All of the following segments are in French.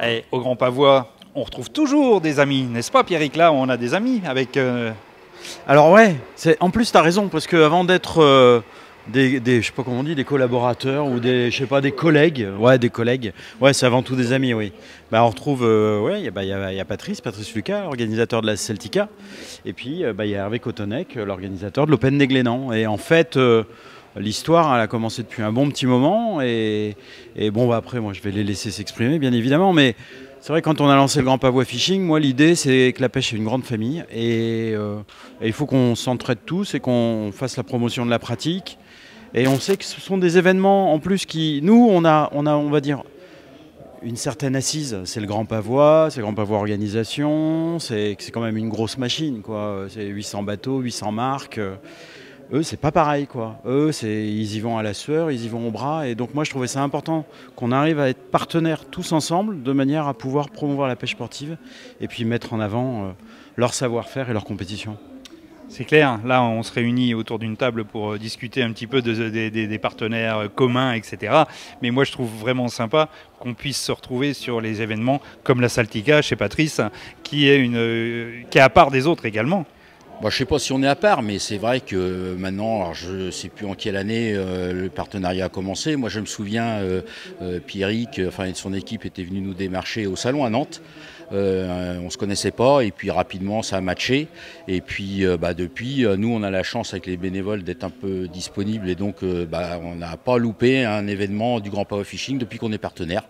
Et au Grand Pavois, on retrouve toujours des amis, n'est-ce pas Pierrick? Là, on a des amis avec... Alors ouais, en plus tu as raison, parce qu'avant d'être je sais pas comment on dit, des collaborateurs ou des, je sais pas, des collègues, ouais c'est avant tout des amis, oui. Bah, on retrouve, ouais, il y a Patrice Lucas, organisateur de la Celtica, et puis il y a Hervé Cotonec, l'organisateur de l'Open des Glénans. Et en fait, l'histoire elle a commencé depuis un bon petit moment, et bon après moi je vais les laisser s'exprimer bien évidemment, mais c'est vrai, quand on a lancé le Grand Pavois Fishing, moi l'idée c'est que la pêche est une grande famille et il faut qu'on s'entraide tous et qu'on fasse la promotion de la pratique. Et on sait que ce sont des événements en plus qui, nous on va dire une certaine assise. C'est le Grand Pavois, c'est le Grand Pavois Organisation, c'est quand même une grosse machine, quoi. C'est 800 bateaux, 800 marques. Eux, c'est pas pareil, quoi. Eux, ils y vont à la sueur, ils y vont au bras. Et donc, moi, je trouvais ça important qu'on arrive à être partenaires tous ensemble, de manière à pouvoir promouvoir la pêche sportive et puis mettre en avant leur savoir-faire et leur compétition. C'est clair, là on se réunit autour d'une table pour discuter un petit peu des partenaires communs, etc. Mais moi je trouve vraiment sympa qu'on puisse se retrouver sur les événements comme la Saltica chez Patrice, qui est à part des autres également. Bon, je ne sais pas si on est à part, mais c'est vrai que maintenant, alors je ne sais plus en quelle année le partenariat a commencé. Moi, je me souviens, Pierrick, enfin, son équipe était venue nous démarcher au salon à Nantes. On ne se connaissait pas et puis rapidement ça a matché. Et puis depuis, nous on a la chance avec les bénévoles d'être un peu disponibles et donc on n'a pas loupé un événement du Grand Pavois Fishing depuis qu'on est partenaire.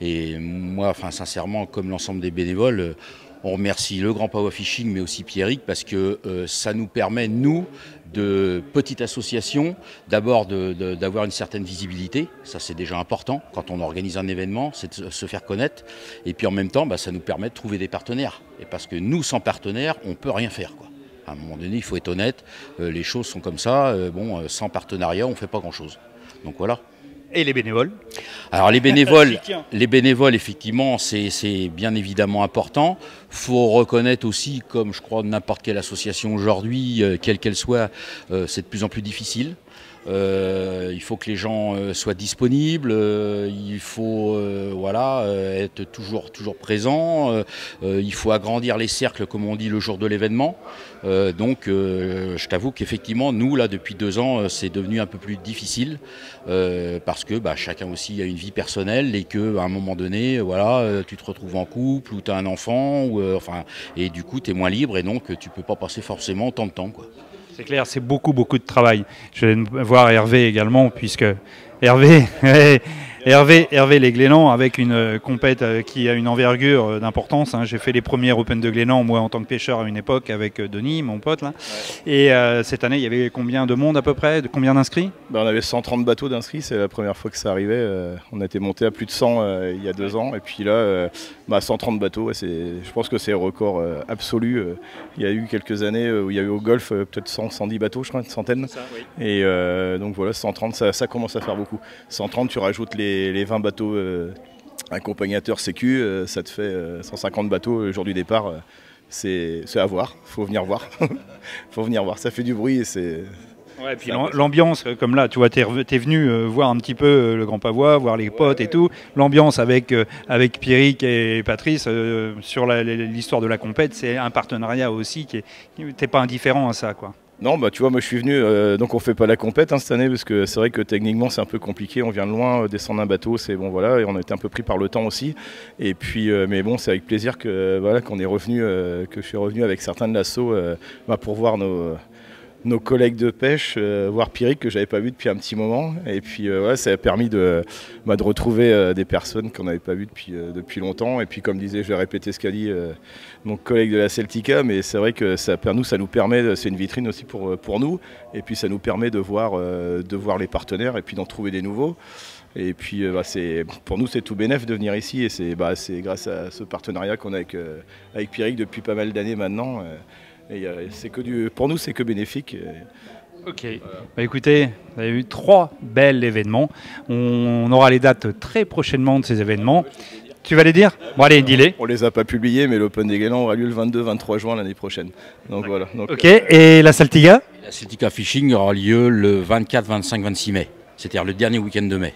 Et moi, enfin, sincèrement, comme l'ensemble des bénévoles, on remercie le Grand Pavois Fishing, mais aussi Pierrick, parce que ça nous permet, nous, de petites associations, d'abord d'avoir une certaine visibilité. Ça, c'est déjà important. Quand on organise un événement, c'est de se faire connaître. Et puis en même temps, ça nous permet de trouver des partenaires. Et parce que nous, sans partenaires, on ne peut rien faire, quoi. À un moment donné, il faut être honnête. Les choses sont comme ça. Sans partenariat, on ne fait pas grand-chose. Donc voilà. Et les bénévoles? Alors les bénévoles, effectivement, c'est bien évidemment important. Il faut reconnaître aussi, comme je crois n'importe quelle association aujourd'hui, quelle qu'elle soit, c'est de plus en plus difficile. Il faut que les gens soient disponibles, il faut être toujours présent, il faut agrandir les cercles comme on dit le jour de l'événement. Je t'avoue qu'effectivement nous là depuis 2 ans c'est devenu un peu plus difficile parce que chacun aussi a une vie personnelle et qu'à un moment donné tu te retrouves en couple ou tu as un enfant et du coup tu es moins libre et donc tu peux pas passer forcément autant de temps, quoi. C'est clair, c'est beaucoup de travail. Je vais voir Hervé également, puisque Hervé les Glénans, avec une compète qui a une envergure d'importance. J'ai fait les premiers Open de Glénans, moi, en tant que pêcheur à une époque, avec Denis, mon pote. Là. Ouais. Et cette année, il y avait combien de monde à peu près? Combien d'inscrits? On avait 130 bateaux d'inscrits, c'est la première fois que ça arrivait. On a été monté à plus de 100 il y a 2 ans. Et puis là, 130 bateaux, je pense que c'est un record absolu. Il y a eu quelques années où il y a eu au golf peut-être 110 bateaux, je crois, une centaine. Ça, oui. Et donc voilà, 130, ça commence à faire beaucoup. 130, tu rajoutes les 20 bateaux accompagnateurs sécu, ça te fait 150 bateaux le jour du départ. C'est à voir, faut venir voir. Faut venir voir, ça fait du bruit et c'est... Ouais, et puis l'ambiance, comme là, tu vois, t'es venu voir un petit peu le Grand Pavois, voir les potes et tout. L'ambiance avec Pierrick et Patrice sur l'histoire de la compète, c'est un partenariat aussi t'es pas indifférent à ça, quoi. Non, tu vois, moi je suis venu, donc on fait pas la compète cette année parce que c'est vrai que techniquement c'est un peu compliqué, on vient de loin, descendre un bateau, c'est bon voilà, et on a été un peu pris par le temps aussi. Et puis, mais bon, c'est avec plaisir qu'on est revenu, que je suis revenu avec certains de l'assaut pour voir nos collègues de pêche, voir Pierrick que j'avais pas vu depuis un petit moment. Et puis ça a permis de retrouver des personnes qu'on n'avait pas vues depuis longtemps. Et puis comme disait, je vais répéter ce qu'a dit mon collègue de la Celtica, mais c'est vrai que ça nous permet, c'est une vitrine aussi pour nous. Et puis ça nous permet de voir les partenaires et puis d'en trouver des nouveaux. Et puis pour nous c'est tout bénef de venir ici et c'est grâce à ce partenariat qu'on a avec Pierrick depuis pas mal d'années maintenant. Et pour nous, c'est que bénéfique. Ok. Écoutez, vous avez eu 3 bels événements. On aura les dates très prochainement de ces événements. Tu vas les dire? Bon, allez, dis-les. On les a pas publiés, mais l'Open des Glénans aura lieu le 22-23 juin l'année prochaine. Donc voilà. Ok. Et la Saltica? La Celtica Fishing aura lieu le 24, 25, 26 mai. C'est-à-dire le dernier week-end de mai.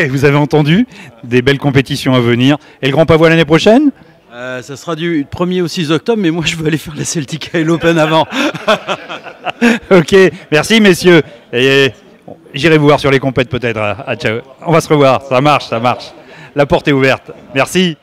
Vous avez entendu, des belles compétitions à venir. Et le Grand Pavois l'année prochaine? Ça sera du 1er au 6 octobre, mais moi je veux aller faire la Celtic et l'Open avant. Ok, merci messieurs. Et j'irai vous voir sur les compètes peut-être. Ciao. On va se revoir, ça marche, ça marche. La porte est ouverte. Merci.